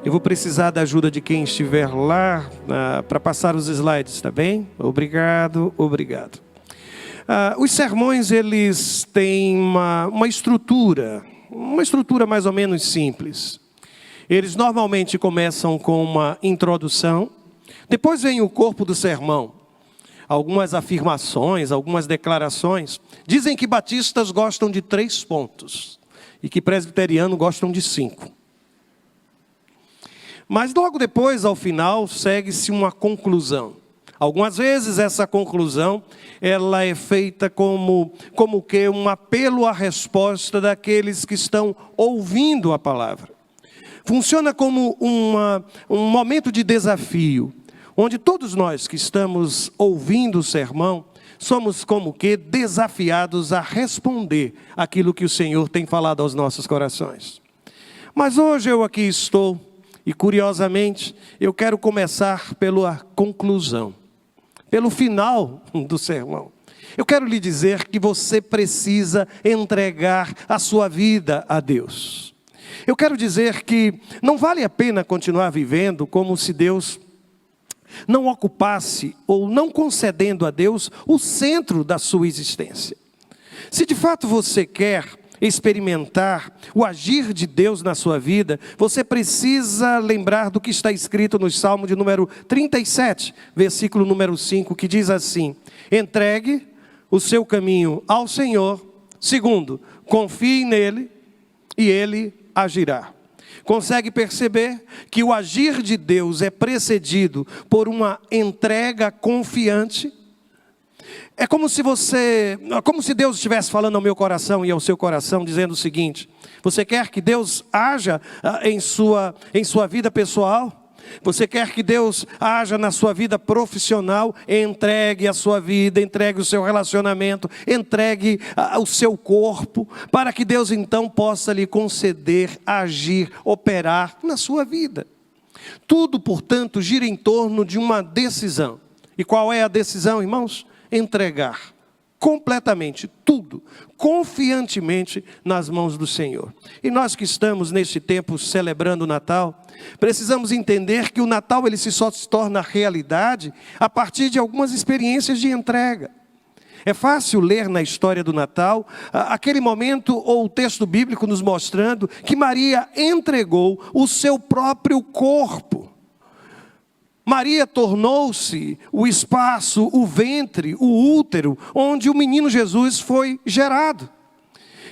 Eu vou precisar da ajuda de quem estiver lá para passar os slides, tá bem? Obrigado, obrigado. Os sermões, eles têm uma estrutura mais ou menos simples. Eles normalmente começam com uma introdução, depois vem o corpo do sermão. Algumas afirmações, algumas declarações. Dizem que batistas gostam de 3 pontos e que presbiterianos gostam de 5. Mas logo depois, ao final, segue-se uma conclusão. Algumas vezes essa conclusão, ela é feita como que um apelo à resposta daqueles que estão ouvindo a palavra. Funciona como um momento de desafio, onde todos nós que estamos ouvindo o sermão, somos como que desafiados a responder aquilo que o Senhor tem falado aos nossos corações. Mas hoje eu aqui estou, e curiosamente, eu quero começar pela conclusão, pelo final do sermão. Eu quero lhe dizer que você precisa entregar a sua vida a Deus. Eu quero dizer que não vale a pena continuar vivendo como se Deus não ocupasse ou não concedendo a Deus o centro da sua existência. Se de fato você quer experimentar o agir de Deus na sua vida, você precisa lembrar do que está escrito no Salmo de número 37, versículo número 5, que diz assim: entregue o seu caminho ao Senhor, segundo, confie nele e ele agirá. Consegue perceber que o agir de Deus é precedido por uma entrega confiante? É como se Deus estivesse falando ao meu coração e ao seu coração, dizendo o seguinte: você quer que Deus haja em sua vida pessoal? Você quer que Deus haja na sua vida profissional? Entregue a sua vida, entregue o seu relacionamento, entregue o seu corpo, para que Deus então possa lhe conceder, agir, operar na sua vida. Tudo, portanto, gira em torno de uma decisão. E qual é a decisão, irmãos? Entregar completamente tudo, confiantemente nas mãos do Senhor. E nós que estamos neste tempo celebrando o Natal, precisamos entender que o Natal ele só se torna realidade a partir de algumas experiências de entrega. É fácil ler na história do Natal aquele momento ou o texto bíblico nos mostrando que Maria entregou o seu próprio corpo. Maria tornou-se o espaço, o ventre, o útero, onde o menino Jesus foi gerado.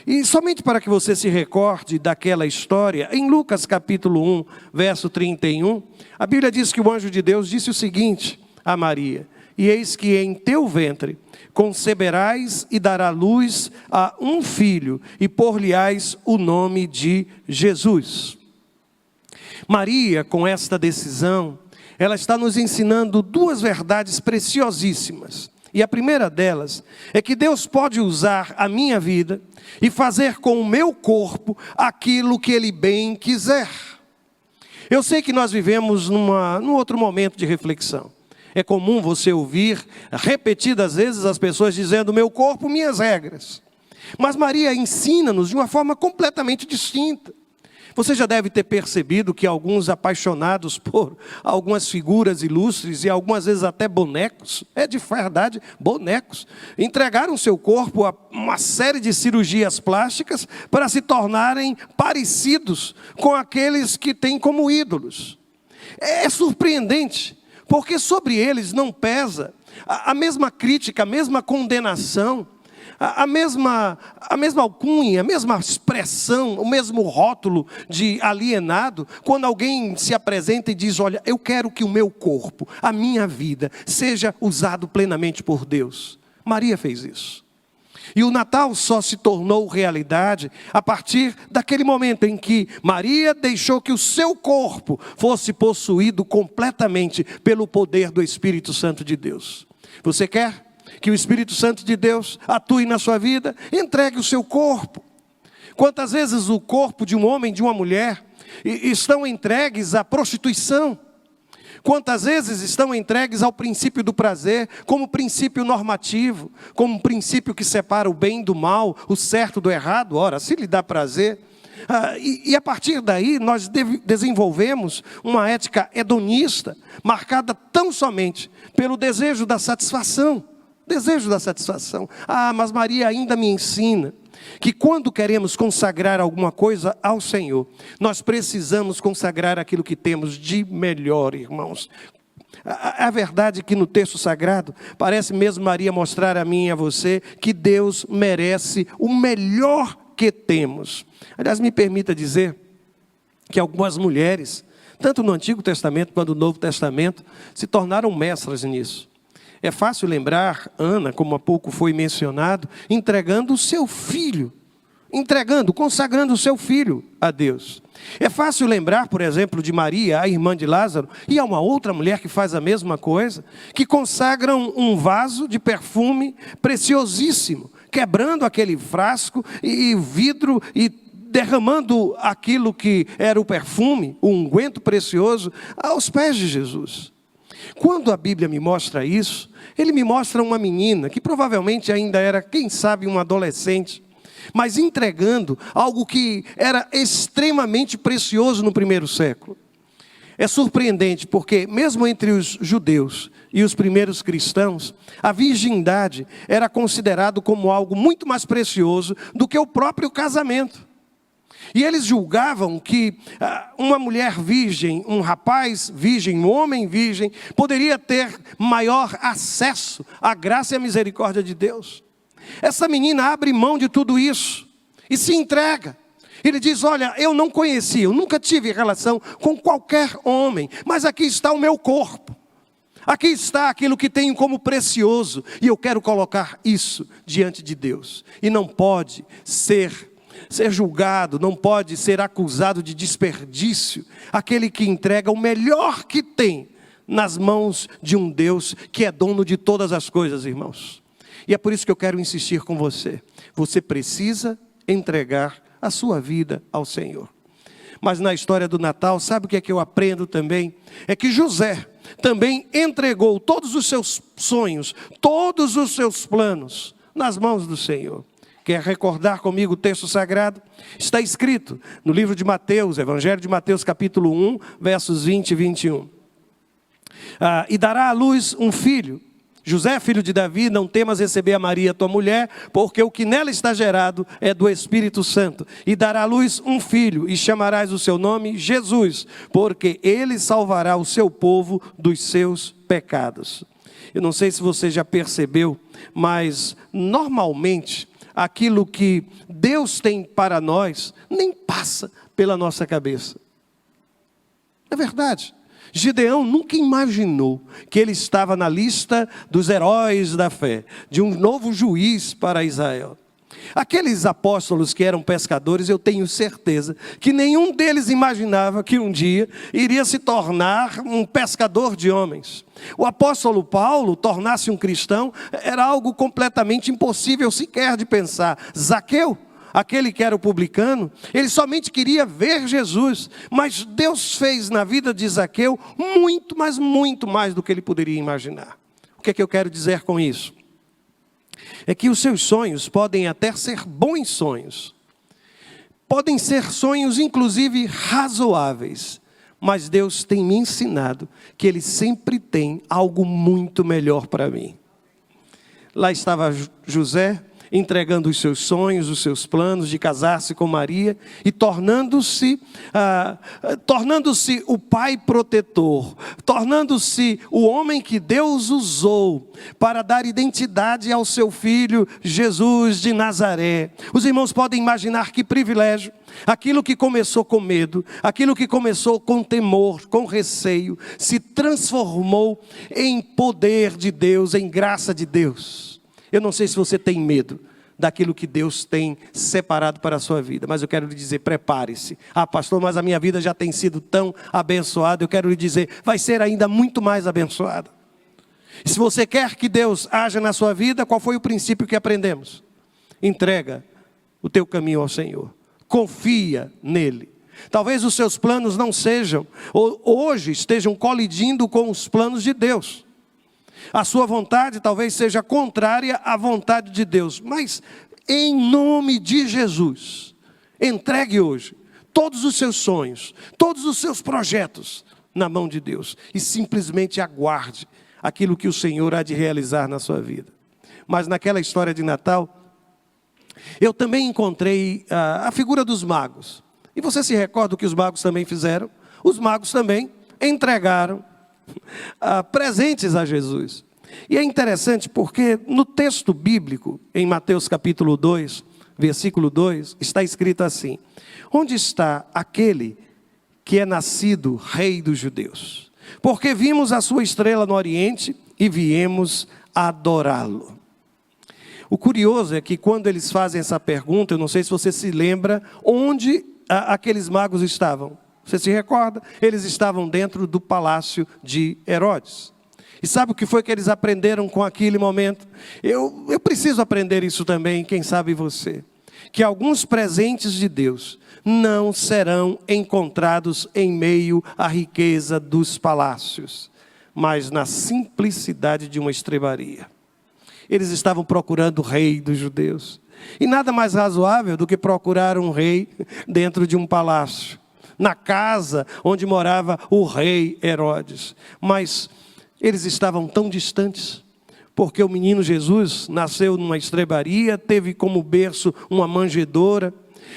E somente para que você se recorde daquela história, em Lucas capítulo 1, verso 31, a Bíblia diz que o anjo de Deus disse o seguinte a Maria: e eis que em teu ventre conceberás e dará luz a um filho, e por-lhe-ás o nome de Jesus. Maria, com esta decisão, ela está nos ensinando 2 verdades preciosíssimas. E a primeira delas é que Deus pode usar a minha vida e fazer com o meu corpo aquilo que Ele bem quiser. Eu sei que nós vivemos num outro momento de reflexão. É comum você ouvir repetidas vezes as pessoas dizendo: meu corpo, minhas regras. Mas Maria ensina-nos de uma forma completamente distinta. Você já deve ter percebido que alguns apaixonados por algumas figuras ilustres e algumas vezes até bonecos, de verdade, bonecos, entregaram seu corpo a uma série de cirurgias plásticas para se tornarem parecidos com aqueles que têm como ídolos. É surpreendente, porque sobre eles não pesa a mesma crítica, a mesma condenação, a mesma alcunha, a mesma expressão, o mesmo rótulo de alienado, quando alguém se apresenta e diz: olha, eu quero que o meu corpo, a minha vida, seja usado plenamente por Deus. Maria fez isso. E o Natal só se tornou realidade a partir daquele momento em que Maria deixou que o seu corpo fosse possuído completamente pelo poder do Espírito Santo de Deus. Você quer que o Espírito Santo de Deus atue na sua vida? Entregue o seu corpo. Quantas vezes o corpo de um homem, de uma mulher, estão entregues à prostituição? Quantas vezes estão entregues ao princípio do prazer, como princípio normativo, como princípio que separa o bem do mal, o certo do errado? Ora, se lhe dá prazer, E a partir daí nós desenvolvemos uma ética hedonista, marcada tão somente pelo desejo da satisfação. Desejo da satisfação. Mas Maria ainda me ensina que quando queremos consagrar alguma coisa ao Senhor, nós precisamos consagrar aquilo que temos de melhor, irmãos. A verdade é que no texto sagrado, parece mesmo Maria mostrar a mim e a você que Deus merece o melhor que temos. Aliás, me permita dizer que algumas mulheres, tanto no Antigo Testamento quanto no Novo Testamento, se tornaram mestras nisso. É fácil lembrar Ana, como há pouco foi mencionado, entregando o seu filho, consagrando o seu filho a Deus. É fácil lembrar, por exemplo, de Maria, a irmã de Lázaro, e há uma outra mulher que faz a mesma coisa, que consagram um vaso de perfume preciosíssimo, quebrando aquele frasco e vidro e derramando aquilo que era o perfume, o unguento precioso, aos pés de Jesus. Quando a Bíblia me mostra isso, ele me mostra uma menina que provavelmente ainda era, quem sabe, uma adolescente, mas entregando algo que era extremamente precioso no primeiro século. É surpreendente porque, mesmo entre os judeus e os primeiros cristãos, a virgindade era considerado como algo muito mais precioso do que o próprio casamento. E eles julgavam que uma mulher virgem, um rapaz virgem, um homem virgem, poderia ter maior acesso à graça e à misericórdia de Deus. Essa menina abre mão de tudo isso e se entrega. Ele diz, olha, eu não conheci, eu nunca tive relação com qualquer homem, mas aqui está o meu corpo. Aqui está aquilo que tenho como precioso e eu quero colocar isso diante de Deus. E não pode ser julgado, não pode ser acusado de desperdício aquele que entrega o melhor que tem nas mãos de um Deus que é dono de todas as coisas, irmãos. E é por isso que eu quero insistir com você. Você precisa entregar a sua vida ao Senhor. Mas na história do Natal, sabe o que é que eu aprendo também? É que José também entregou todos os seus sonhos, todos os seus planos nas mãos do Senhor. Quer recordar comigo o texto sagrado? Está escrito no livro de Mateus, Evangelho de Mateus, capítulo 1, versos 20 e 21. E dará à luz um filho. José, filho de Davi, não temas receber a Maria, tua mulher, porque o que nela está gerado é do Espírito Santo. E dará à luz um filho, e chamarás o seu nome Jesus, porque ele salvará o seu povo dos seus pecados. Eu não sei se você já percebeu, mas normalmente aquilo que Deus tem para nós nem passa pela nossa cabeça. É verdade. Gideão nunca imaginou que ele estava na lista dos heróis da fé, de um novo juiz para Israel. Aqueles apóstolos que eram pescadores, eu tenho certeza que nenhum deles imaginava que um dia iria se tornar um pescador de homens. O apóstolo Paulo tornar-se um cristão era algo completamente impossível sequer de pensar. Zaqueu, aquele que era o publicano, ele somente queria ver Jesus, mas Deus fez na vida de Zaqueu muito, mas muito mais do que ele poderia imaginar. O que é que eu quero dizer com isso? É que os seus sonhos podem até ser bons sonhos, podem ser sonhos inclusive razoáveis, mas Deus tem me ensinado que Ele sempre tem algo muito melhor para mim. Lá estava José, entregando os seus sonhos, os seus planos de casar-se com Maria e tornando-se o pai protetor, tornando-se o homem que Deus usou para dar identidade ao seu filho Jesus de Nazaré. Os irmãos podem imaginar que privilégio. Aquilo que começou com medo, aquilo que começou com temor, com receio, se transformou em poder de Deus, em graça de Deus. Eu não sei se você tem medo daquilo que Deus tem separado para a sua vida, mas eu quero lhe dizer, prepare-se. Pastor, mas a minha vida já tem sido tão abençoada. Eu quero lhe dizer, vai ser ainda muito mais abençoada. E se você quer que Deus haja na sua vida, qual foi o princípio que aprendemos? Entrega o teu caminho ao Senhor. Confia nele. Talvez os seus planos não sejam, ou hoje estejam colidindo com os planos de Deus. A sua vontade talvez seja contrária à vontade de Deus. Mas, em nome de Jesus, Entregue hoje todos os seus sonhos, todos os seus projetos na mão de Deus. E simplesmente aguarde aquilo que o Senhor há de realizar na sua vida. Mas naquela história de Natal, eu também encontrei a figura dos magos. E você se recorda o que os magos também fizeram? Os magos também entregaram presentes a Jesus. E é interessante porque no texto bíblico, em Mateus capítulo 2, versículo 2, está escrito assim: onde está aquele que é nascido rei dos judeus? Porque vimos a sua estrela no oriente e viemos adorá-lo. O curioso é que quando eles fazem essa pergunta, eu não sei se você se lembra onde aqueles magos estavam. Você se recorda? Eles estavam dentro do palácio de Herodes. E sabe o que foi que eles aprenderam com aquele momento? Eu preciso aprender isso também, quem sabe você. Que alguns presentes de Deus não serão encontrados em meio à riqueza dos palácios, mas na simplicidade de uma estrebaria. Eles estavam procurando o rei dos judeus. E nada mais razoável do que procurar um rei dentro de um palácio, na casa onde morava o rei Herodes. Mas eles estavam tão distantes, porque o menino Jesus nasceu numa estrebaria, teve como berço uma manjedoura.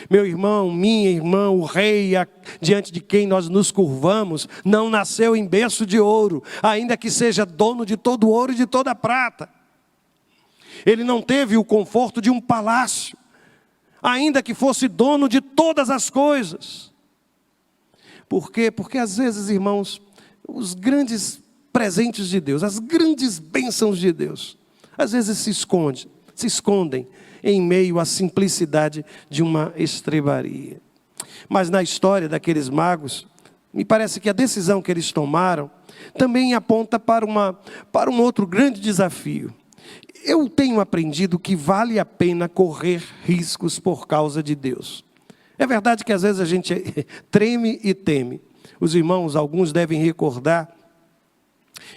Meu irmão, minha irmã, o rei diante de quem nós nos curvamos, não nasceu em berço de ouro, ainda que seja dono de todo o ouro e de toda a prata. Ele não teve o conforto de um palácio, ainda que fosse dono de todas as coisas. Por quê? Porque às vezes, irmãos, os grandes presentes de Deus, as grandes bênçãos de Deus, às vezes se escondem em meio à simplicidade de uma estrebaria. Mas na história daqueles magos, me parece que a decisão que eles tomaram também aponta para um outro grande desafio. Eu tenho aprendido que vale a pena correr riscos por causa de Deus. É verdade que às vezes a gente treme e teme. Os irmãos, alguns devem recordar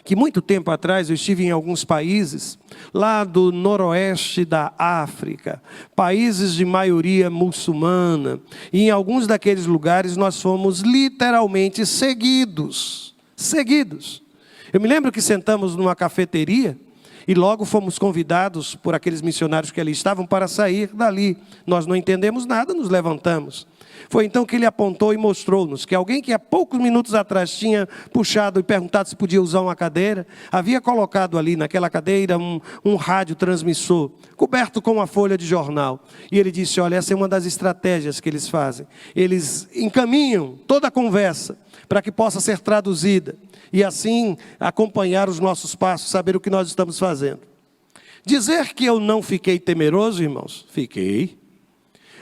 que muito tempo atrás eu estive em alguns países, lá do noroeste da África, países de maioria muçulmana, e em alguns daqueles lugares nós fomos literalmente seguidos. Eu me lembro que sentamos numa cafeteria, e logo fomos convidados por aqueles missionários que ali estavam para sair dali. Nós não entendemos nada, nos levantamos. Foi então que ele apontou e mostrou-nos que alguém que há poucos minutos atrás tinha puxado e perguntado se podia usar uma cadeira, havia colocado ali naquela cadeira um radiotransmissor, coberto com uma folha de jornal. E ele disse: olha, essa é uma das estratégias que eles fazem. Eles encaminham toda a conversa para que possa ser traduzida. E assim acompanhar os nossos passos, saber o que nós estamos fazendo. Dizer que eu não fiquei temeroso, irmãos? Fiquei.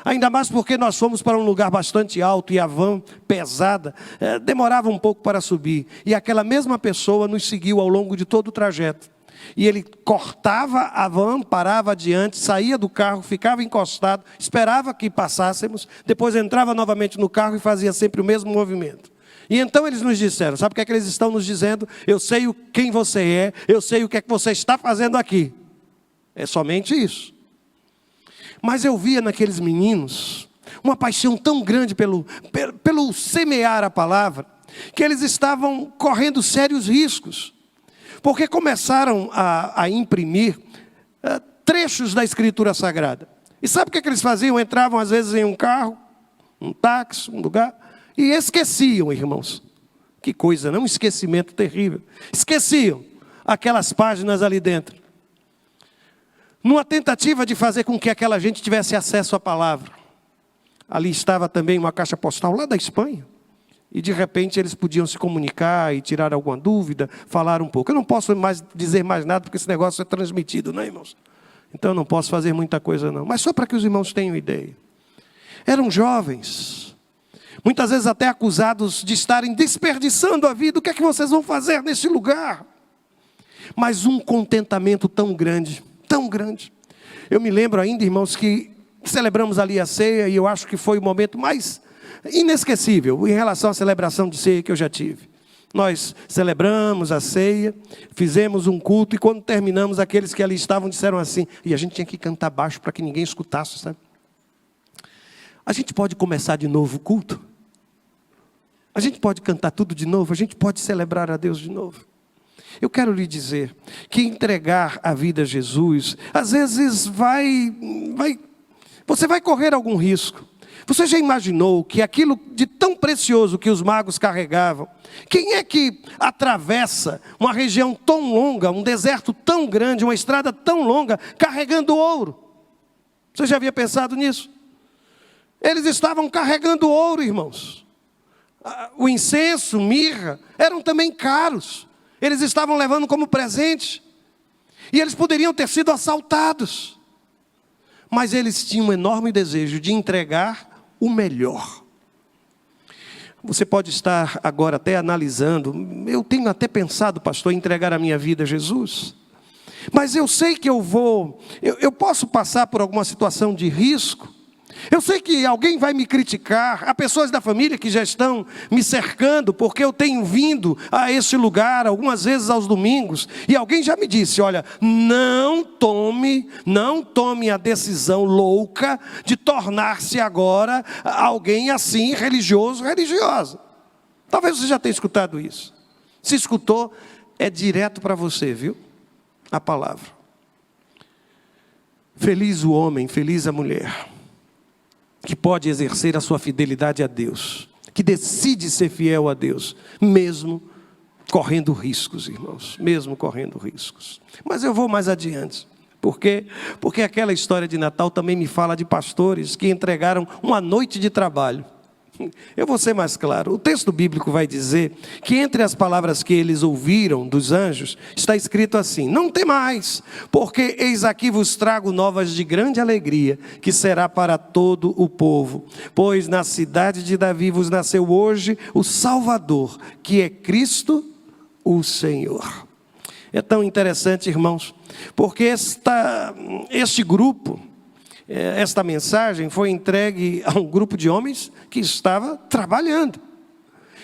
Ainda mais porque nós fomos para um lugar bastante alto e a van pesada demorava um pouco para subir. E aquela mesma pessoa nos seguiu ao longo de todo o trajeto. E ele cortava a van, parava adiante, saía do carro, ficava encostado, esperava que passássemos, depois entrava novamente no carro e fazia sempre o mesmo movimento. E então eles nos disseram, sabe o que é que eles estão nos dizendo? Eu sei quem você é, eu sei o que é que você está fazendo aqui. É somente isso. Mas eu via naqueles meninos uma paixão tão grande pelo semear a palavra, que eles estavam correndo sérios riscos. Porque começaram a imprimir trechos da Escritura Sagrada. E sabe o que é que eles faziam? Entravam às vezes em um carro, um táxi, um lugar, e esqueciam, irmãos. Que coisa, não? Um esquecimento terrível. Esqueciam aquelas páginas ali dentro. Numa tentativa de fazer com que aquela gente tivesse acesso à palavra. Ali estava também uma caixa postal lá da Espanha. E de repente eles podiam se comunicar e tirar alguma dúvida, falar um pouco. Eu não posso mais dizer mais nada porque esse negócio é transmitido, não é, irmãos? Então eu não posso fazer muita coisa não. Mas só para que os irmãos tenham ideia. Eram jovens. Muitas vezes até acusados de estarem desperdiçando a vida. O que é que vocês vão fazer nesse lugar? Mas um contentamento tão grande, tão grande. Eu me lembro ainda, irmãos, que celebramos ali a ceia e eu acho que foi o momento mais inesquecível em relação à celebração de ceia que eu já tive. Nós celebramos a ceia, fizemos um culto e quando terminamos, aqueles que ali estavam disseram assim, e a gente tinha que cantar baixo para que ninguém escutasse, sabe? A gente pode começar de novo o culto? A gente pode cantar tudo de novo? A gente pode celebrar a Deus de novo? Eu quero lhe dizer que entregar a vida a Jesus, às vezes você vai correr algum risco. Você já imaginou que aquilo de tão precioso que os magos carregavam, quem é que atravessa uma região tão longa, um deserto tão grande, uma estrada tão longa, carregando ouro? Você já havia pensado nisso? Eles estavam carregando ouro, irmãos. O incenso, mirra, eram também caros. Eles estavam levando como presente. E eles poderiam ter sido assaltados. Mas eles tinham um enorme desejo de entregar o melhor. Você pode estar agora até analisando, eu tenho até pensado, pastor, em entregar a minha vida a Jesus. Mas eu sei que eu posso passar por alguma situação de risco. Eu sei que alguém vai me criticar, há pessoas da família que já estão me cercando, porque eu tenho vindo a esse lugar algumas vezes aos domingos, e alguém já me disse, olha, não tome a decisão louca de tornar-se agora alguém assim, religiosa. Talvez você já tenha escutado isso. Se escutou, é direto para você, viu? A palavra. Feliz o homem, feliz a mulher, que pode exercer a sua fidelidade a Deus, que decide ser fiel a Deus, mesmo correndo riscos, irmãos, mesmo correndo riscos. Mas eu vou mais adiante. Por quê? Porque aquela história de Natal também me fala de pastores que entregaram uma noite de trabalho. Eu vou ser mais claro. O texto bíblico vai dizer que entre as palavras que eles ouviram dos anjos, está escrito assim: não temais, porque eis aqui vos trago novas de grande alegria, que será para todo o povo. Pois na cidade de Davi vos nasceu hoje o Salvador, que é Cristo o Senhor. É tão interessante, irmãos, porque este grupo, esta mensagem foi entregue a um grupo de homens que estava trabalhando.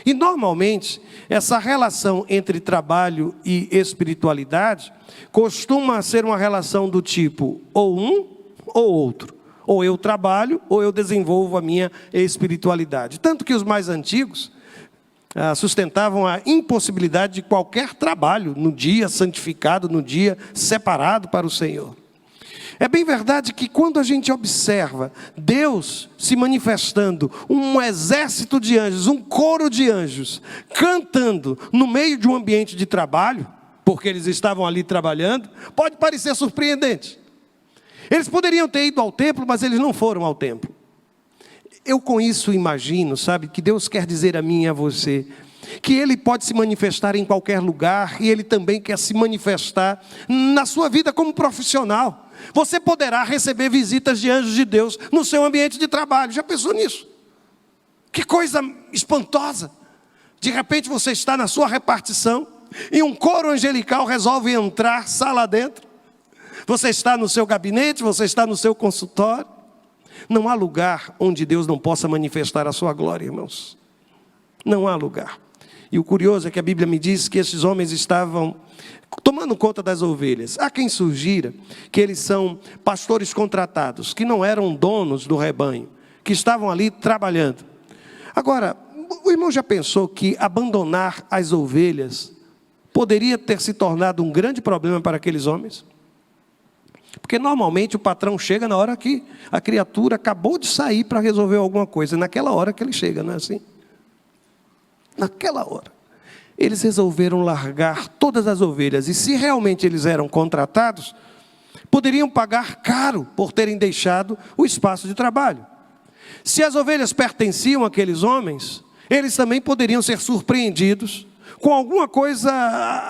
E normalmente, essa relação entre trabalho e espiritualidade costuma ser uma relação do tipo, ou um ou outro. Ou eu trabalho, ou eu desenvolvo a minha espiritualidade. Tanto que os mais antigos sustentavam a impossibilidade de qualquer trabalho no dia santificado, no dia separado para o Senhor. É bem verdade que quando a gente observa Deus se manifestando, um exército de anjos, um coro de anjos, cantando no meio de um ambiente de trabalho, porque eles estavam ali trabalhando, pode parecer surpreendente. Eles poderiam ter ido ao templo, mas eles não foram ao templo. Eu com isso imagino, sabe, que Deus quer dizer a mim e a você, que Ele pode se manifestar em qualquer lugar, e Ele também quer se manifestar na sua vida como profissional. Você poderá receber visitas de anjos de Deus no seu ambiente de trabalho. Já pensou nisso? Que coisa espantosa. De repente você está na sua repartição e um coro angelical resolve entrar sala dentro. Você está no seu gabinete, você está no seu consultório. Não há lugar onde Deus não possa manifestar a sua glória, irmãos. Não há lugar. E o curioso é que a Bíblia me diz que esses homens estavam tomando conta das ovelhas. Há quem sugira que eles são pastores contratados, que não eram donos do rebanho, que estavam ali trabalhando. Agora, o irmão já pensou que abandonar as ovelhas poderia ter se tornado um grande problema para aqueles homens? Porque normalmente o patrão chega na hora que a criatura acabou de sair para resolver alguma coisa, naquela hora que ele chega, não é assim? Naquela hora. Eles resolveram largar todas as ovelhas, e se realmente eles eram contratados, poderiam pagar caro por terem deixado o espaço de trabalho. Se as ovelhas pertenciam àqueles homens, eles também poderiam ser surpreendidos com alguma coisa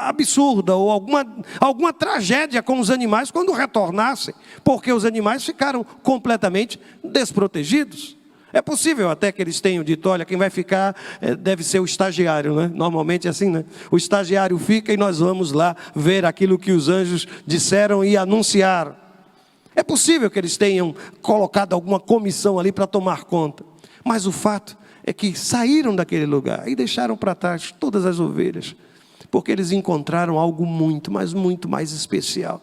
absurda, ou alguma tragédia com os animais quando retornassem, porque os animais ficaram completamente desprotegidos. É possível até que eles tenham dito, olha, quem vai ficar deve ser o estagiário, né? Normalmente é assim, né? O estagiário fica e nós vamos lá ver aquilo que os anjos disseram e anunciaram. É possível que eles tenham colocado alguma comissão ali para tomar conta. Mas o fato é que saíram daquele lugar e deixaram para trás todas as ovelhas, porque eles encontraram algo muito, mas muito mais especial.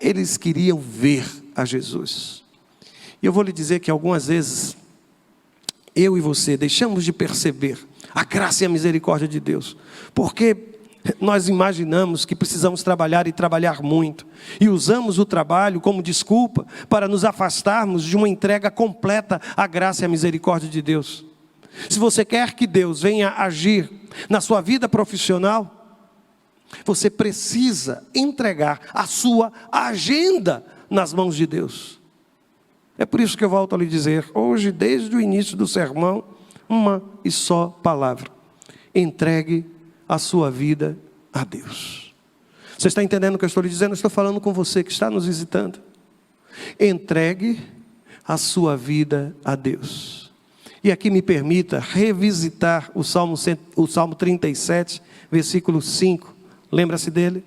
Eles queriam ver a Jesus. E eu vou lhe dizer que algumas vezes eu e você deixamos de perceber a graça e a misericórdia de Deus, porque nós imaginamos que precisamos trabalhar e trabalhar muito, e usamos o trabalho como desculpa para nos afastarmos de uma entrega completa à graça e à misericórdia de Deus. Se você quer que Deus venha agir na sua vida profissional, você precisa entregar a sua agenda nas mãos de Deus. É por isso que eu volto a lhe dizer, hoje, desde o início do sermão, uma e só palavra: entregue a sua vida a Deus. Você está entendendo o que eu estou lhe dizendo? Eu estou falando com você que está nos visitando. Entregue a sua vida a Deus. E aqui me permita revisitar o Salmo 37, versículo 5. Lembra-se dele?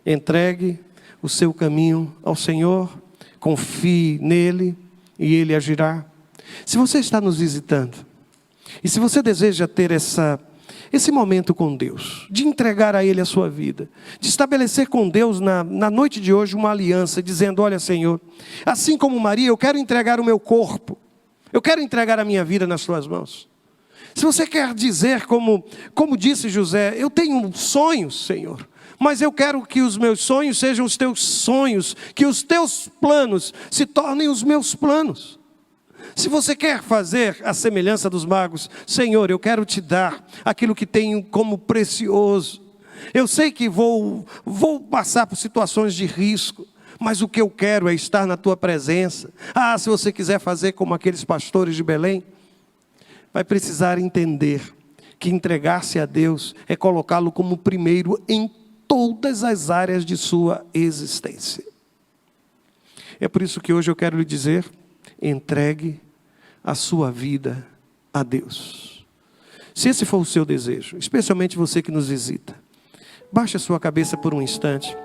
Entregue o seu caminho ao Senhor, confie nele e ele agirá. Se você está nos visitando, e se você deseja ter esse momento com Deus, de entregar a Ele a sua vida, de estabelecer com Deus na noite de hoje uma aliança, dizendo: olha, Senhor, assim como Maria, eu quero entregar o meu corpo, eu quero entregar a minha vida nas tuas mãos. Se você quer dizer, como disse José: eu tenho sonhos, Senhor, mas eu quero que os meus sonhos sejam os teus sonhos, que os teus planos se tornem os meus planos. Se você quer fazer a semelhança dos magos: Senhor, eu quero te dar aquilo que tenho como precioso. Eu sei que vou passar por situações de risco, mas o que eu quero é estar na tua presença. Se você quiser fazer como aqueles pastores de Belém, vai precisar entender que entregar-se a Deus é colocá-lo como primeiro em todas as áreas de sua existência. É por isso que hoje eu quero lhe dizer: entregue a sua vida a Deus. Se esse for o seu desejo, especialmente você que nos visita, baixe a sua cabeça por um instante.